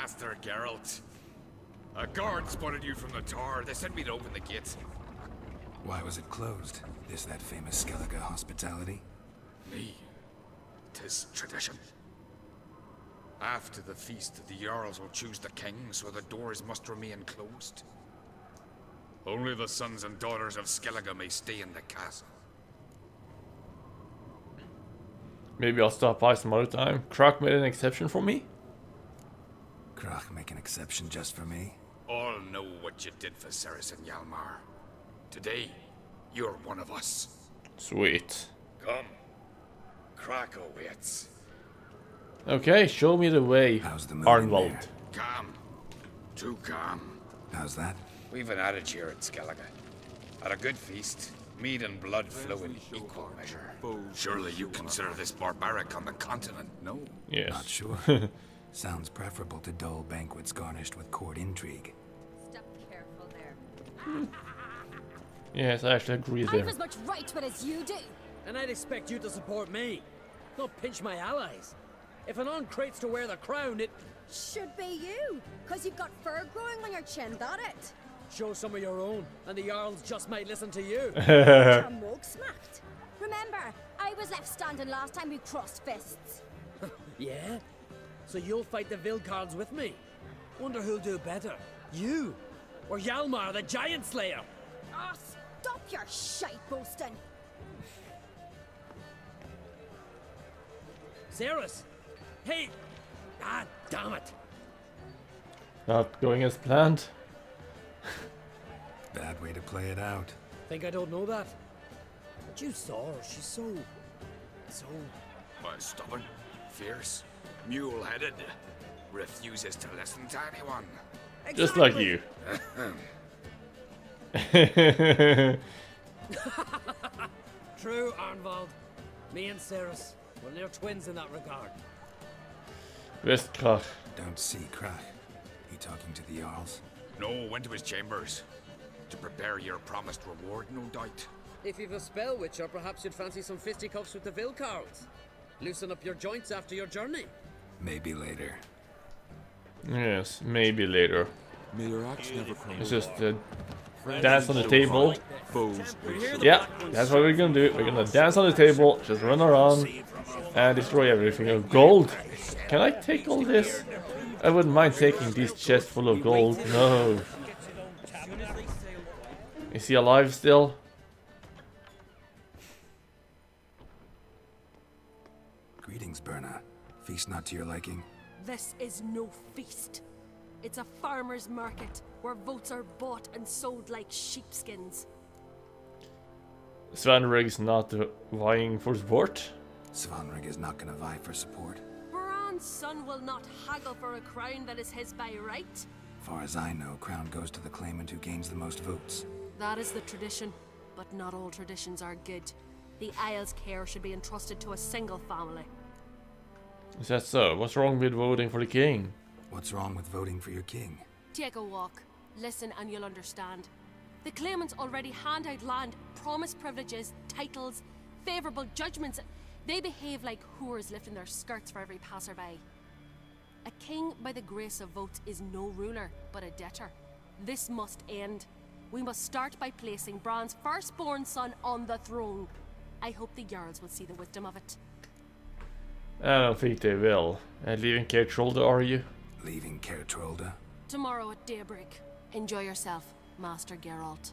Master Geralt. A guard spotted you from the tower. They sent me to open the gate. Why was it closed? Is that famous Skellige hospitality? Me. 'Tis tradition. After the feast, the Jarls will choose the king, so the doors must remain closed. Only the sons and daughters of Skellige may stay in the castle. Maybe I'll stop by some other time. Crach made an exception for me? Crach make an exception just for me? All know what you did for Cerys and Hjalmar. Today, you're one of us. Sweet. Come. Crach awaits. Okay, show me the way, How's the mood Arnwald. in there? Calm. Too calm. How's that? We've an adage here at Skellige. At a good feast, mead and blood flow in equal measure. Surely you consider this barbaric on the continent, no? Yes. Not sure. Sounds preferable to dull banquets garnished with court intrigue. Step careful there. Yes, I actually agree I've there. as much right to it as you do. And I'd expect you to support me, not pinch my allies. If an on-crate's to wear the crown, it Should be you, because you've got fur growing on your chin, that it? shows some of your own, and the Jarls just might listen to you. You're mug smacked. Remember, I was left standing last time we crossed fists. Yeah? So you'll fight the Vilcards with me? Wonder who'll do better, you or Hjalmar the Giant Slayer? Ah, stop your shite boasting. Cerys? Hey! Ah, damn it! Not going as planned. Bad way to play it out. Think I don't know that? But you saw her, she's so... Well, stubborn, fierce, mule-headed. Refuses to listen to anyone. Just like you. True, Arnwald. Me and Cerys, we're near twins in that regard. West Crach. Don't see Crach. He talking to the Jarls? No, went to his chambers. To prepare your promised reward, no doubt. If you've a spell witcher, perhaps you'd fancy some fisticuffs with the Vilcards. Loosen up your joints after your journey. Maybe later. Yes, maybe later. May your axe never crumble. It's just dance on the table. Yeah, that's what we're gonna do. We're gonna dance on the table, just run around and destroy everything. Oh, gold! Can I take all this? I wouldn't mind taking this chest full of gold. No. Is he alive still? Greetings, Berna. Feast not to your liking? This is no feast. It's a farmer's market where votes are bought and sold like sheepskins. Svanrig's not vying for support. Svanrig is not gonna vie for support. Bran's son will not haggle for a crown that is his by right. Far as I know, crown goes to the claimant who gains the most votes. That is the tradition, but not all traditions are good. The Isle's care should be entrusted to a single family. Is that so? What's wrong with voting for the king? What's wrong with voting for your king? Take a walk, listen and you'll understand. The claimants already hand out land, promise privileges, titles, favourable judgments. They behave like whores lifting their skirts for every passerby. A king by the grace of votes is no ruler, but a debtor. This must end. We must start by placing Bran's firstborn son on the throne. I hope the Jarls will see the wisdom of it. I don't think they will. Leaving Cair Trolda, are you? Leaving Cair Trolda? Tomorrow at daybreak. Enjoy yourself, Master Geralt.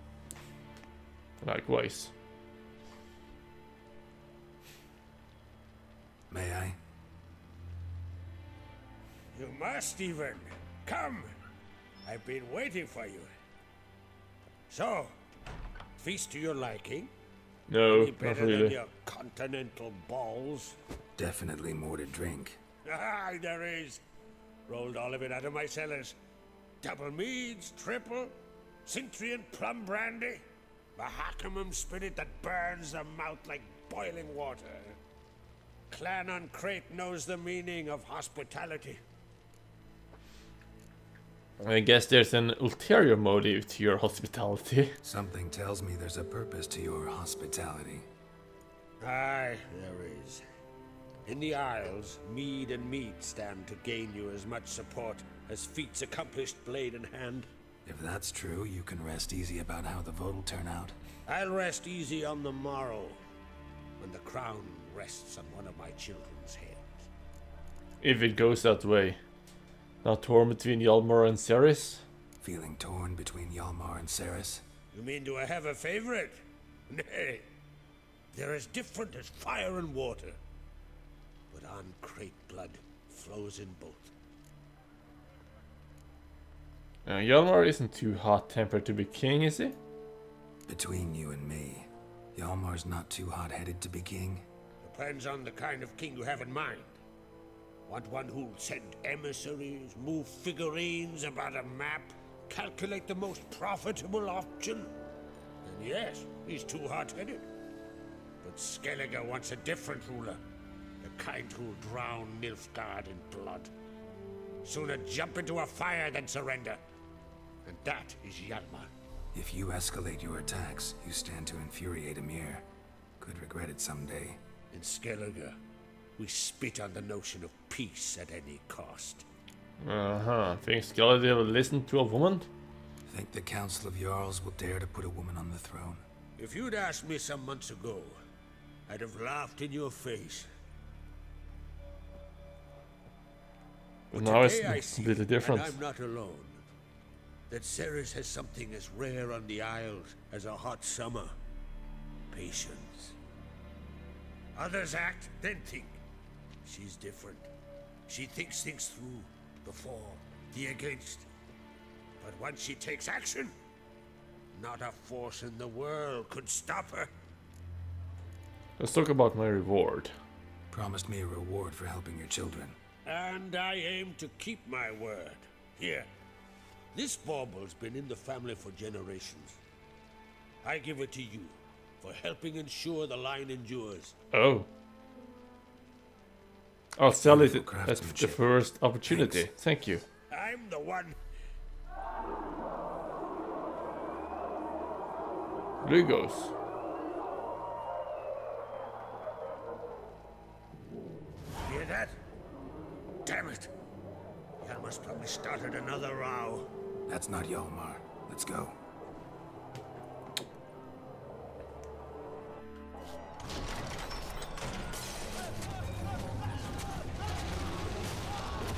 Likewise. May I? You must even. Come. I've been waiting for you. So, feast to your liking? No, Any not better than really. your continental balls? Definitely more to drink. Ah, there is. Rolled all of it out of my cellars. Double meads, triple, Cintrian plum brandy, Mahakimum spirit that burns the mouth like boiling water. Clan on Crate knows the meaning of hospitality. I guess there's an ulterior motive to your hospitality. Something tells me there's a purpose to your hospitality. Aye, there is. In the Isles, mead and meat stand to gain you as much support as feats accomplished blade in hand. If that's true, you can rest easy about how the vote will turn out. I'll rest easy on the morrow, when the crown rests on one of my children's heads. If it goes that way. Not torn between Hjalmar and Ceres? Feeling torn between Hjalmar and Ceres? You mean do I have a favorite? Nay. They're as different as fire and water. But Crach blood flows in both. Hjalmar isn't too hot-tempered to be king, is he? Between you and me, Hjalmar's not too hot-headed to be king. Depends on the kind of king you have in mind. Want one who'll send emissaries, move figurines about a map, calculate the most profitable option? And yes, he's too hot-headed. But Skellige wants a different ruler. The kind who'll drown Nilfgaard in blood. Sooner jump into a fire than surrender. And that is Hjalmar. If you escalate your attacks, you stand to infuriate Emir. Could regret it someday. In Skellige, we spit on the notion of peace at any cost. Think Skellige will listen to a woman? Think the Council of Jarls will dare to put a woman on the throne? If you'd asked me some months ago, I'd have laughed in your face. But now it's today I see, completely different. and I'm not alone, that Ceres has something as rare on the Isles as a hot summer. Patience. Others act, then think. She's different. She thinks things through, the for, the against. But once she takes action, not a force in the world could stop her. Let's talk about my reward. Promised me a reward for helping your children. And I aim to keep my word. Here. This bauble's been in the family for generations. I give it to you for helping ensure the line endures. Oh. I'll sell it Wonderful at the craftsmanship. first opportunity. Thanks. Thank you. I'm the one. Lugos. Hear that? Damn it. Hjalmar's probably started another row. That's not Hjalmar. Let's go.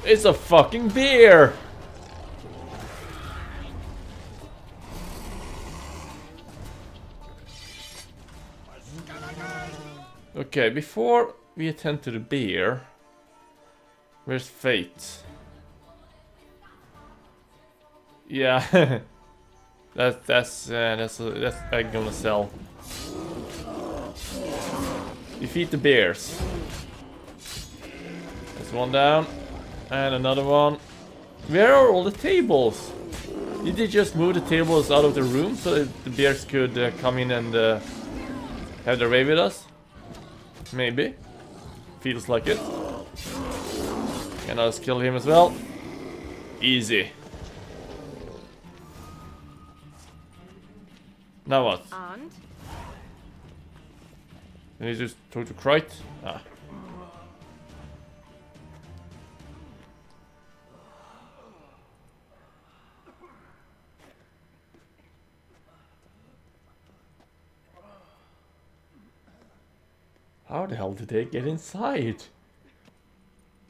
It's a fucking bear! Okay, before we attend to the bear, where's Fate? Yeah, that's I'm gonna sell. Defeat the bears. There's one down, and another one. Where are all the tables? Did they just move the tables out of the room so that the bears could come in and have their way with us? Maybe. Feels like it. And I'll kill him as well. Easy. Now what? And? Can you just talk to Crach? Ah. How the hell did they get inside?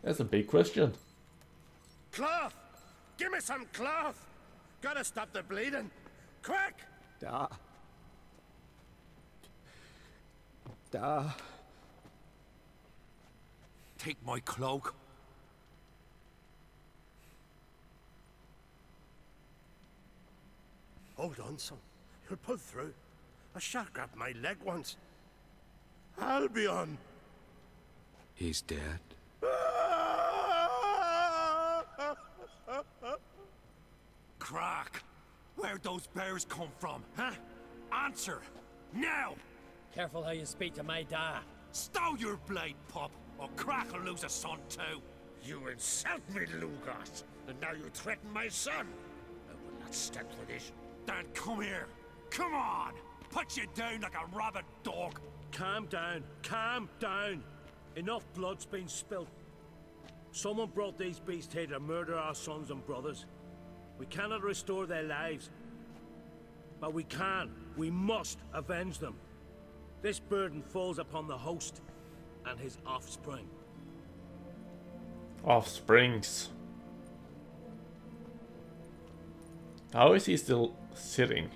That's a big question. Cloth! Give me some cloth! Gotta stop the bleeding! Quick! Da. Take my cloak. Hold on, son. You'll pull through. A shark grabbed my leg once. Albion! He's dead. Crach, where'd those bears come from, huh? Answer, now! Careful how you speak to my da. Stow your blade, pup, or Crach will lose a son too. You insult me, Lugos, and now you threaten my son. I will not stand for this. Then come here. Come on! Put you down like a rabid dog. Calm down. Calm down. Enough blood's been spilt. Someone brought these beasts here to murder our sons and brothers. We cannot restore their lives. But we must avenge them. This burden falls upon the host and his offspring. Offsprings. How is he still sitting?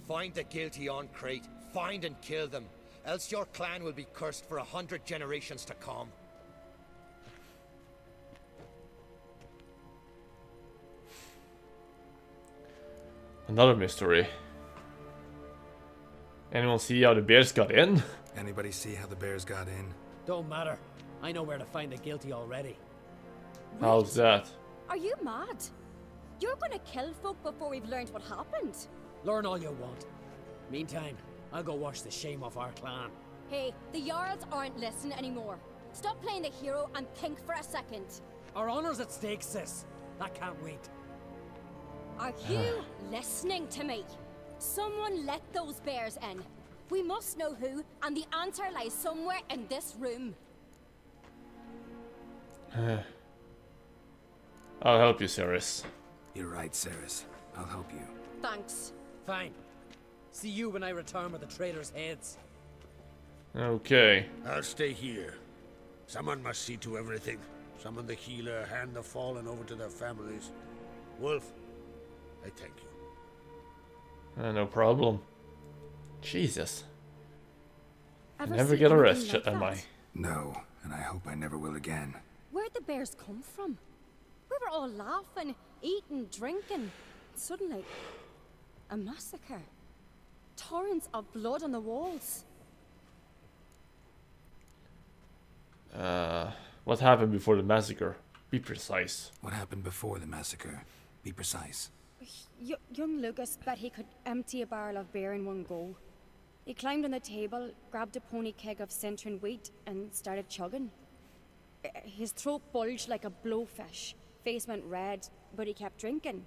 Find the guilty on Crach. Find and kill them. Else your clan will be cursed for 100 generations to come. Another mystery. Anyone see how the bears got in? Anybody see how the bears got in? Don't matter. I know where to find the guilty already. How's that? Are you mad? You're gonna kill folk before we've learned what happened. Learn all you want. Meantime, I'll go wash the shame off our clan. Hey, the Jarls aren't listening anymore. Stop playing the hero and think for a second. Our honor's at stake, sis. That can't wait. Are you listening to me? Someone let those bears in. We must know who, and the answer lies somewhere in this room. I'll help you, Ceres. You're right, Ceres. I'll help you. Thanks. Fine. See you when I return with the traitors' heads. Okay. I'll stay here. Someone must see to everything. Summon the healer, hand the fallen over to their families. Wolf, I thank you. No problem. Jesus. I Ever never seen get a anything rest, like am that? I? No, and I hope I never will again. Where'd the bears come from? We were all laughing, eating, drinking. Suddenly, a massacre. Torrents of blood on the walls. What happened before the massacre? Be precise. What happened before the massacre? Be precise. Young Lucas bet he could empty a barrel of beer in one go. He climbed on the table, grabbed a pony keg of centurion wheat, and started chugging. His throat bulged like a blowfish. Face went red, but he kept drinking.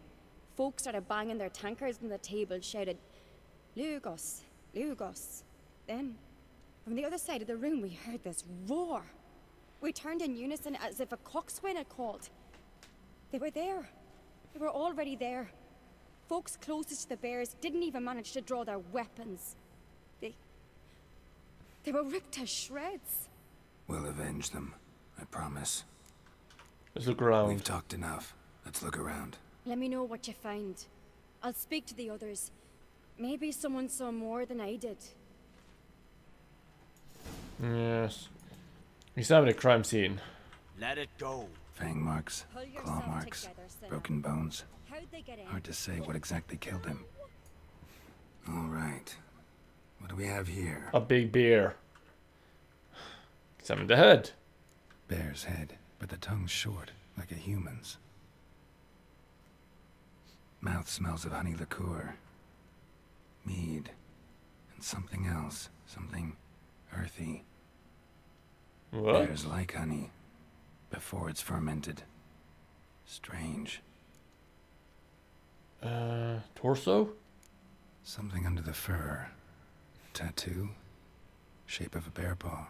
Folks started banging their tankards on the table, shouted, "Lugos, Lugos." Then, from the other side of the room, we heard this roar. We turned in unison as if a coxswain had called. They were there. They were already there. Folks closest to the bears didn't even manage to draw their weapons. They were ripped to shreds. We'll avenge them. I promise. Let's look around. We've talked enough. Let's look around. Let me know what you find. I'll speak to the others. Maybe someone saw more than I did. Yes. Examine the crime scene. Let it go. Fang marks, Pull claw yourself marks, together, Sinner. broken bones. How'd they get in? Hard to say what exactly killed him. All right. What do we have here? A big bear. Examine the head. Bear's head, but the tongue's short, like a human's. Mouth smells of honey liqueur. Mead. And something else. Something earthy. What? Bears like honey. Before it's fermented. Strange. Torso? Something under the fur. Tattoo. Shape of a bear paw.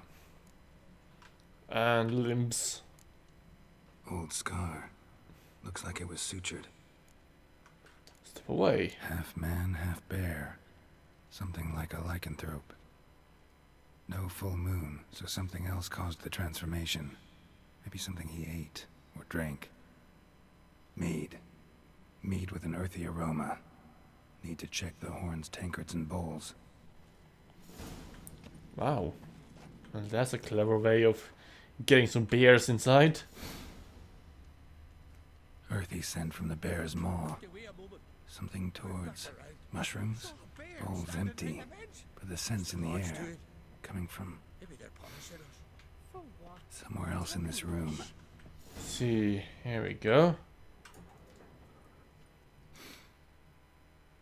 And limbs. Old scar. Looks like it was sutured. Step away. Half man, half bear. Something like a lycanthrope. No full moon, so something else caused the transformation. Maybe something he ate or drank. Mead. Mead with an earthy aroma. Need to check the horns, tankards, and bowls. Wow. And that's a clever way of getting some bears inside. Earthy scent from the bear's maw. Something towards mushrooms. Bowls empty, but the scent's in the air. Coming from somewhere else in this room. Let's see, here we go.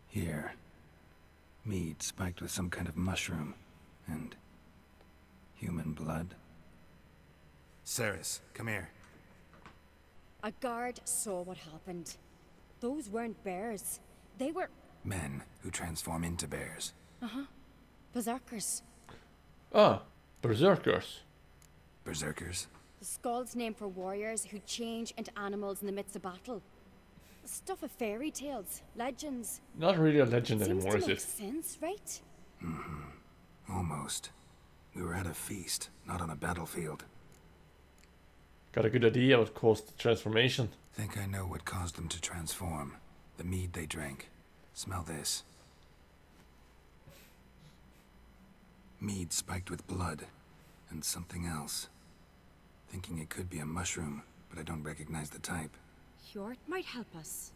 Here. Mead spiked with some kind of mushroom. And human blood. Ceres, come here. A guard saw what happened. Those weren't bears. They were Men who transform into bears. berserkers. Ah, berserkers. Berserkers? The Skald's name for warriors who change into animals in the midst of battle. Stuff of fairy tales, legends. Not really a legend Seems anymore, to is make it? sense, right? Almost. We were at a feast, not on a battlefield. Got a good idea what caused the transformation. Think I know what caused them to transform. The mead they drank. Smell this. Mead spiked with blood. And something else. Thinking it could be a mushroom, but I don't recognize the type. Hjort might help us.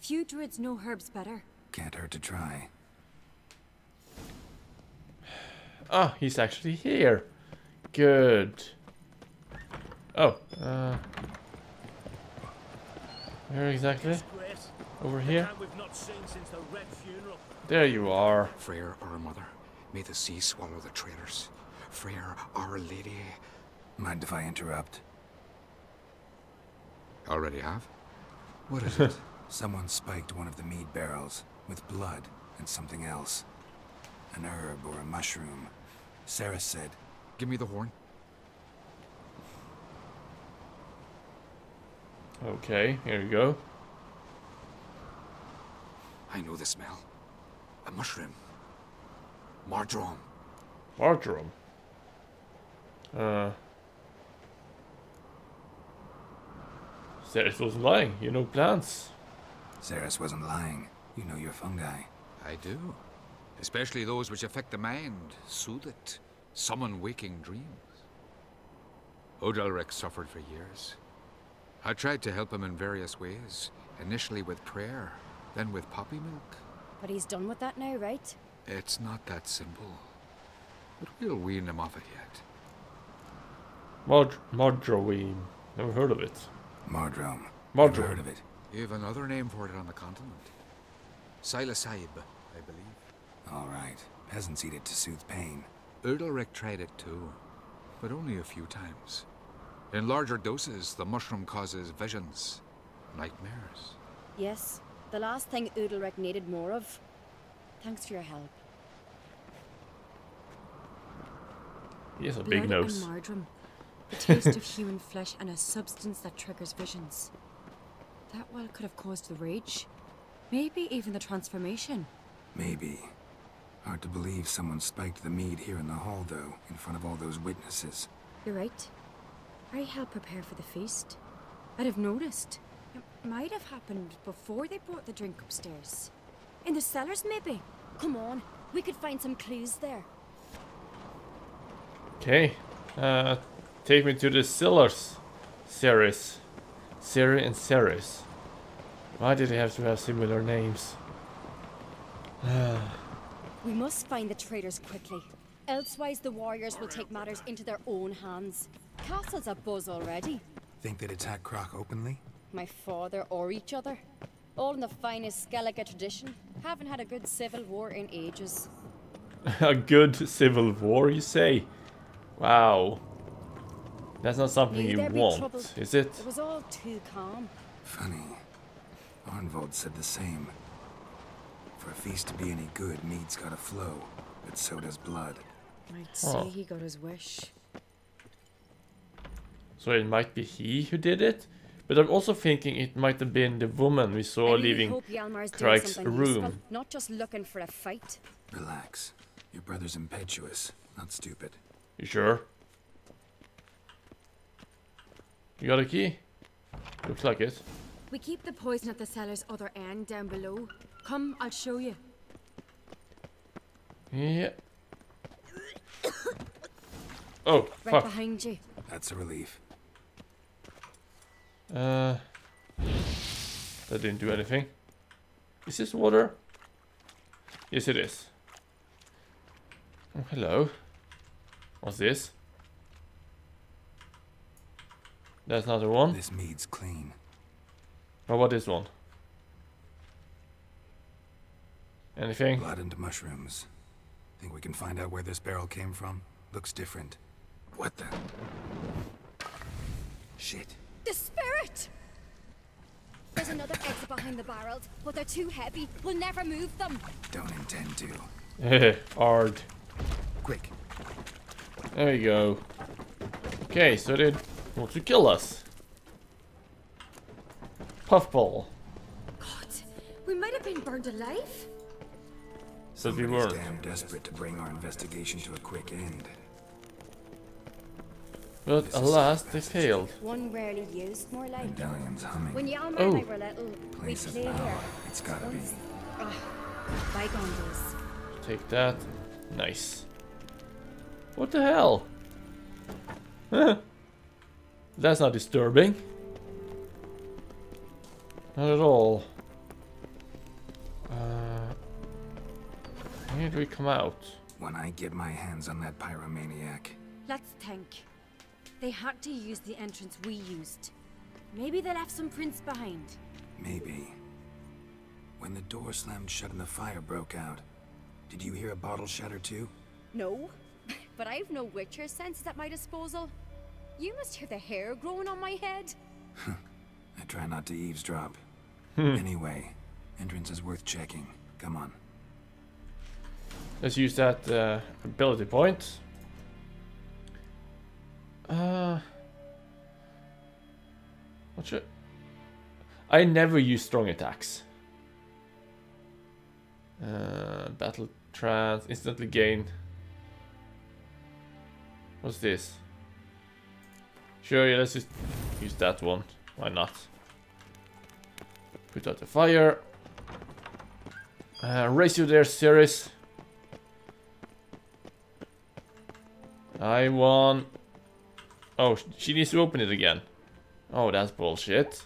Few druids know herbs better. Can't hurt to try. Ah, he's actually here. Good. Oh, where exactly? Over here? There you are. Freyr, our mother, may the sea swallow the traitors. Freyr, our lady. Mind if I interrupt? Already have? What is it? Someone spiked one of the mead barrels with blood and something else. An herb or a mushroom. Sarah said, Give me the horn. Okay, here we go. I know the smell. A mushroom. Marjoram. Marjoram. Ceres wasn't lying. You know plants. Ceres wasn't lying. You know your fungi. I do. Especially those which affect the mind, soothe it, summon waking dreams. Odalric suffered for years. I tried to help him in various ways, initially with prayer, then with poppy milk. But he's done with that now, right? It's not that simple. But we'll wean him off it yet. Marjoram. Never heard of it. Mardrome. Mardrome. Never heard of it. You have another name for it on the continent. Silasib, I believe. All right. Peasants eat it to soothe pain. Odalric tried it too, but only a few times. In larger doses, the mushroom causes visions, nightmares. Yes, the last thing Udalric needed more of. Thanks for your help. He has a big Blood nose. and marjoram. The taste of human flesh and a substance that triggers visions. That well could have caused the rage. Maybe even the transformation. Maybe. Hard to believe someone spiked the mead here in the hall, though, in front of all those witnesses. You're right. I helped prepare for the feast. I'd have noticed. It might have happened before they brought the drink upstairs. In the cellars, maybe. Come on, we could find some clues there. Okay. Take me to the cellars. Ceres. Ciri and Ceres. Why did they have to have similar names? We must find the traitors quickly. Elsewise, the warriors will take matters into their own hands. Castle's abuzz already. Think they'd attack Crach openly? My father or each other. All in the finest Skellige tradition. Haven't had a good civil war in ages. A good civil war, you say? Wow. That's not something Knew you there'd be want, trouble. is it? It was all too calm. Funny. Arnvold said the same. For a feast to be any good, mead's gotta flow, but so does blood. I'd say he got his wish. So it might be he who did it? But I'm also thinking it might have been the woman we saw I really leaving hope Hjalmar's doing Crach's something room. useful, not just looking for a fight. Relax. Your brother's impetuous, not stupid. You sure? You got a key? Looks like it. We keep the poison at the cellar's other end down below. Come, I'll show you. Yeah. Oh, Right fuck. behind you. That's a relief. That didn't do anything. Is this water? Yes, it is. Oh, hello. What's this? That's another one. This mead's clean. Oh, what is one? Anything? Blood and mushrooms. Think we can find out where this barrel came from? Looks different. What the? Shit. The spirit! There's another exit behind the barrels, but they're too heavy. We'll never move them. Don't intend to. Hard. Quick. There we go. Okay, so they want to kill us. Puffball. God, we might have been burned alive. So we Somebody's weren't. damn desperate to bring our investigation to a quick end. But alas, they failed. One rarely used, more like. Medallion's humming. When Yalma Oh. and I were little, we'd Place of play here. power. It's gotta be. Bygone days. Take that. Nice. What the hell? That's not disturbing. Not at all. Where do we come out? When I get my hands on that pyromaniac. Let's think. They had to use the entrance we used. Maybe they left some prints behind. Maybe. When the door slammed shut and the fire broke out, did you hear a bottle shatter too? No, but I've no Witcher senses at my disposal. You must hear the hair growing on my head. I try not to eavesdrop. Anyway, entrance is worth checking. Come on. Let's use that ability point. What should... I never use strong attacks. Battle trance, instantly gain. What's this? Sure, yeah, let's just use that one. Why not? Put out the fire. Race you there, Ceres. I won. Oh, she needs to open it again. Oh, that's bullshit.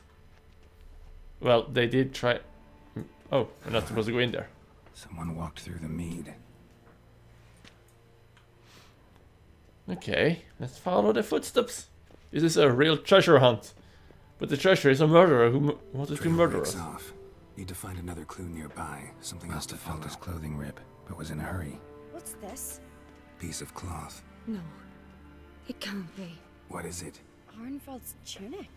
Well, they did try. Oh, we're not supposed to go in there. Someone walked through the mead. Okay, let's follow the footsteps. This is a real treasure hunt. But the treasure is a murderer who wanted to murder us. Off. Need to find another clue nearby. Something else to felt his clothing rip, but was in a hurry. What's this? Piece of cloth. No, it can't be. What is it? Arnvald's tunic.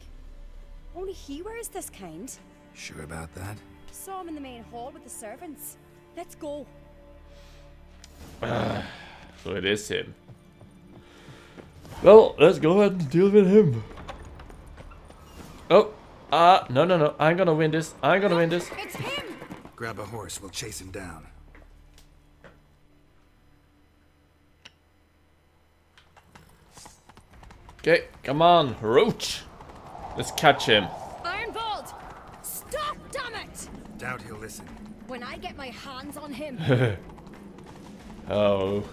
Only he wears this kind. Sure about that? Saw him in the main hall with the servants. Let's go. So it is him. Well, let's go ahead and deal with him. Oh, no. I'm gonna win this. I'm gonna win this. It's him! Grab a horse, we'll chase him down. Okay, come on, Roach. Let's catch him. Arnvald! Stop, damn it! Doubt he'll listen. When I get my hands on him. Oh,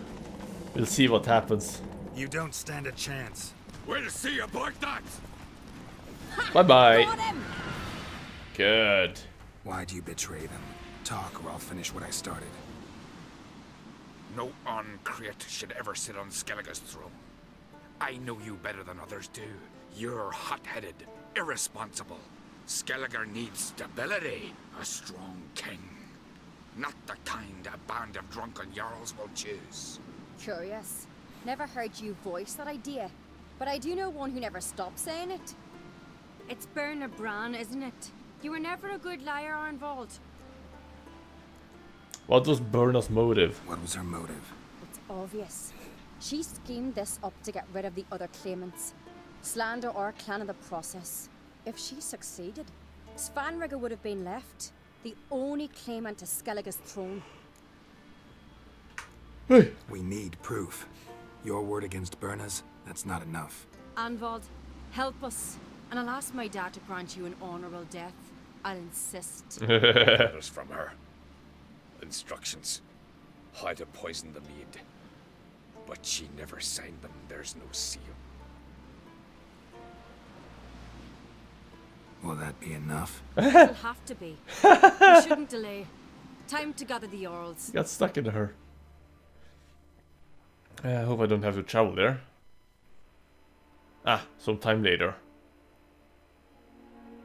we'll see what happens. You don't stand a chance. We'll see about that! Bye-bye. Got him! Good. Why'd you betray them? Talk or I'll finish what I started. No Crach should ever sit on Skellige's throne. I know you better than others do. You're hot-headed, irresponsible. Skellige needs stability, a strong king. Not the kind a band of drunken jarls will choose. Curious. Never heard you voice that idea. But I do know one who never stops saying it. It's Berna Bran, isn't it? You were never a good liar, Arnvald. What was Berna's motive? What was her motive? It's obvious. She schemed this up to get rid of the other claimants. Slander our clan in the process. If she succeeded, Svanrigga would have been left, the only claimant to Skellige's throne. Hey. We need proof. Your word against Berna's, that's not enough. Arnvald, help us, and I'll ask my dad to grant you an honorable death. I'll insist. Orders from her. Instructions. How to poison the mead. But she never signed them. There's no seal. Will that be enough? It'll have to be. We shouldn't delay. Time to gather the Jarls. Got stuck into her. I hope I don't have to travel there. Sometime later.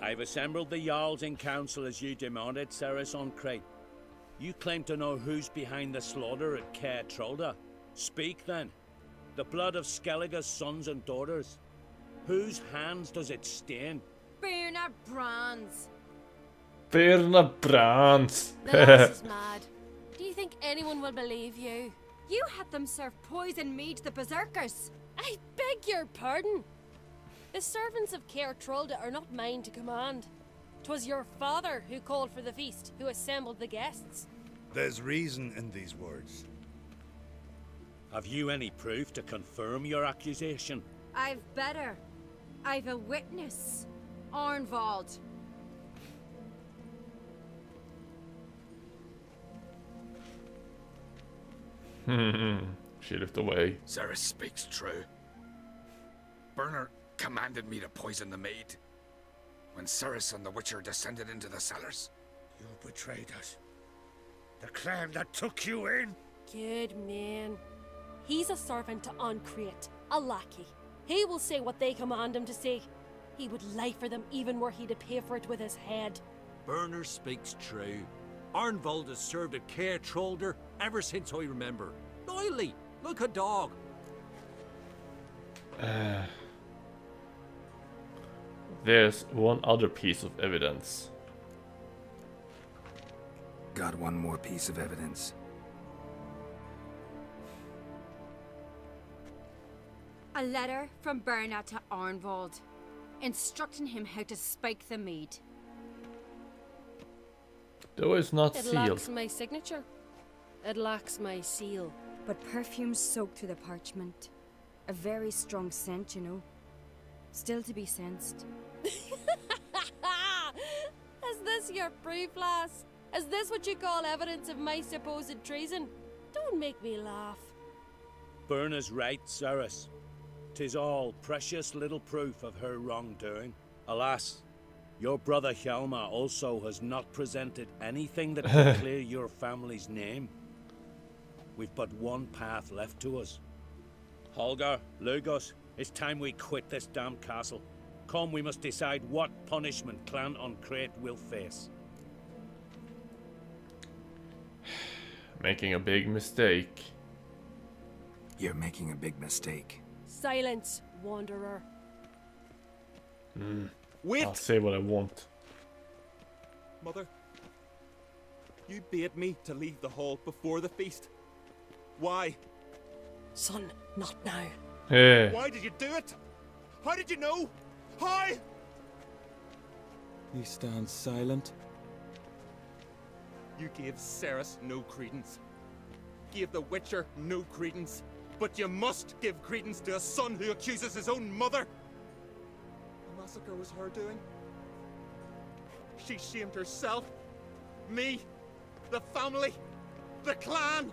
I've assembled the Jarls in council as you demanded, Ceres on Crach. You claim to know who's behind the slaughter at Caer Trolda. Speak then. The blood of Skellige's sons and daughters. Whose hands does it stain? Berna Brands. Berna Brands. The lass is mad. Do you think anyone will believe you? You had them serve poison mead to the berserkers. I beg your pardon. The servants of Caer Trolda are not mine to command. 'Twas your father who called for the feast, who assembled the guests. There's reason in these words. Have you any proof to confirm your accusation? I've better. I've a witness. Arnvald. She looked away. Ceres speaks true. Burner commanded me to poison the maid. When Ceres and the Witcher descended into the cellars. You betrayed us. The clan that took you in. Good man. He's a servant to Ancrate, a lackey. He will say what they command him to say. He would lie for them even were he to pay for it with his head. Burner speaks true. Arnvald has served at Caer Trolder ever since I remember. Loyally, like a dog. There's one other piece of evidence. Got one more piece of evidence. A letter from Berna to Arnvald, instructing him how to spike the mead. Though it's not It sealed. lacks my signature. It lacks my seal. But perfume soaked through the parchment. A very strong scent, you know. Still to be sensed. Is this your proof, lass? Is this what you call evidence of my supposed treason? Don't make me laugh. Berna's right, Ceres. 'Tis all precious little proof of her wrongdoing. Alas, your brother Hjalmar also has not presented anything that can clear your family's name. We've but one path left to us. Holger, Lugos, it's time we quit this damn castle. Come, we must decide what punishment Clan Ancrate will face. Making a big mistake. You're making a big mistake. Silence, wanderer. Wait! I'll say what I want. Mother, you bade me to leave the hall before the feast. Why? Son, not now. Hey. Why did you do it? How did you know? How? You stand silent. You gave Ceres no credence. Gave the Witcher no credence. But you must give credence to a son who accuses his own mother. The massacre was her doing. She shamed herself, me, the family, the clan.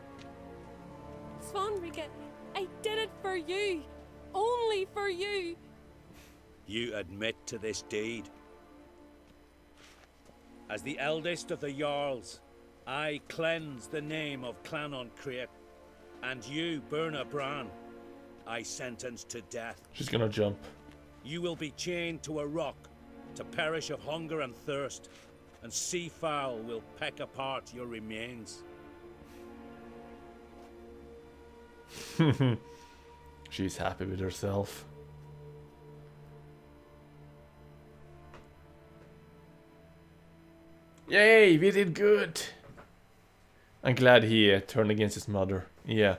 Svanrige, I did it for you. Only for you. You admit to this deed. As the eldest of the Jarls, I cleanse the name of Clan Ancrate, and you, Berna Bran, I sentence to death. She's gonna jump. You will be chained to a rock, to perish of hunger and thirst, and sea fowl will peck apart your remains. She's happy with herself. Yay, we did good. I'm glad he turned against his mother. Yeah.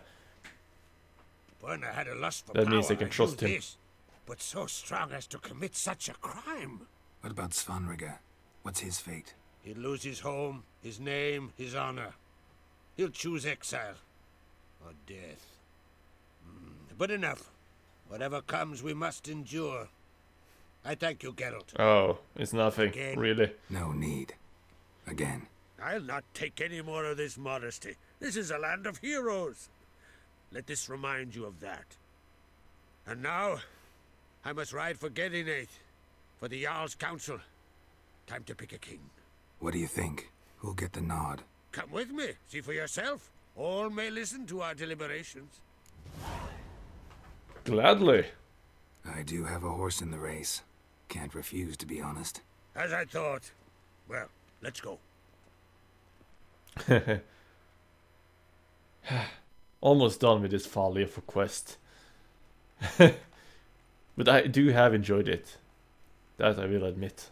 Berna had a lust for That power, means they can I trust knew him. this, but so strong as to commit such a crime. What about Svanrige? What's his fate? He'll lose his home, his name, his honor. He'll choose exile or death. But enough. Whatever comes, we must endure. I thank you, Geralt. Oh, it's nothing, Again. really. No need. Again. I'll not take any more of this modesty. This is a land of heroes. Let this remind you of that. And now, I must ride for Gedinath, for the Jarl's Council. Time to pick a king. What do you think? Who'll get the nod? Come with me, see for yourself. All may listen to our deliberations. Gladly. I do have a horse in the race. Can't refuse, to be honest. As I thought. Well, let's go. Almost done with this folly of a quest. But I do have enjoyed it. That I will admit.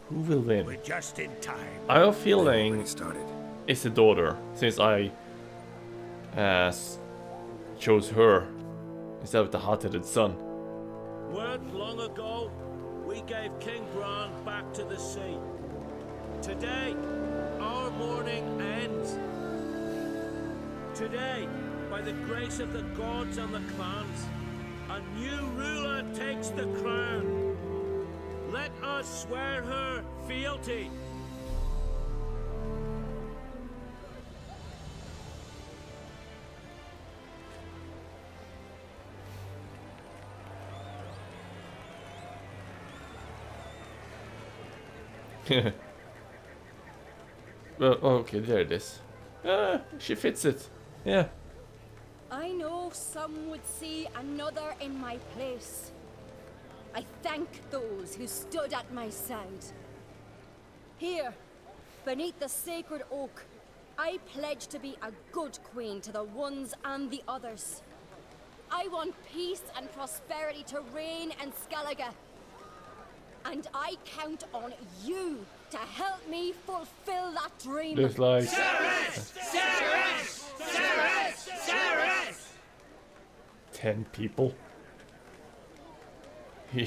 Who will win? We're just in time. I have a feeling Started. it's the daughter, since I chose her instead of the hot-headed son. Weren't long ago, we gave King Bran back to the sea. Today, our mourning ends. Today, by the grace of the gods and the clans, a new ruler takes the crown. Let us swear her fealty. Well, okay, there it is. She fits it. Yeah. I know some would see another in my place. I thank those who stood at my side. Here, beneath the sacred oak, I pledge to be a good queen to the ones and the others. I want peace and prosperity to reign in Skellige. And I count on you to help me fulfill that dream. Looks like... Ceres! Ceres! Ceres! Ceres! 10 people. He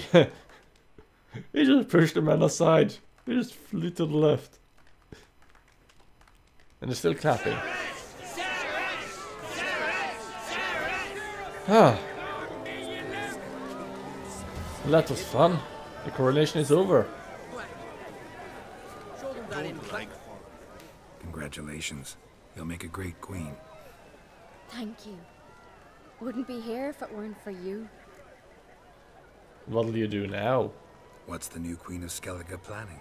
just pushed the man aside. He just flew to the left. And they're still clapping. Ah. Well, that was fun. The coronation is over. Congratulations. You'll make a great queen. Thank you. Wouldn't be here if it weren't for you. What'll you do now? What's the new Queen of Skellige planning?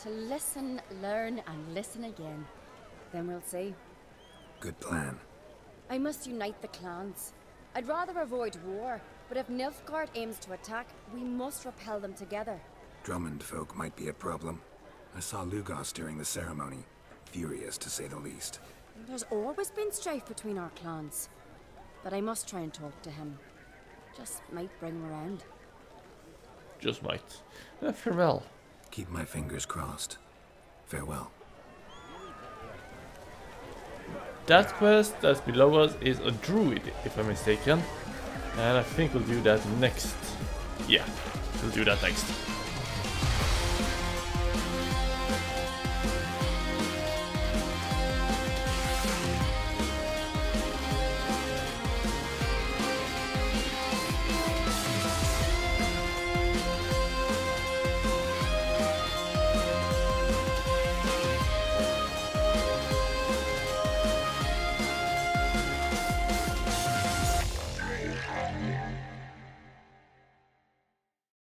To listen, learn, and listen again. Then we'll see. Good plan. I must unite the clans. I'd rather avoid war, but if Nilfgaard aims to attack, we must repel them together. Drummond folk might be a problem. I saw Lugos during the ceremony. Furious, to say the least. There's always been strife between our clans. But I must try and talk to him. Just might bring him around. Just might. Farewell. Keep my fingers crossed. Farewell. That quest that's below us is a druid, if I'm mistaken. And I think we'll do that next. Yeah, we'll do that next.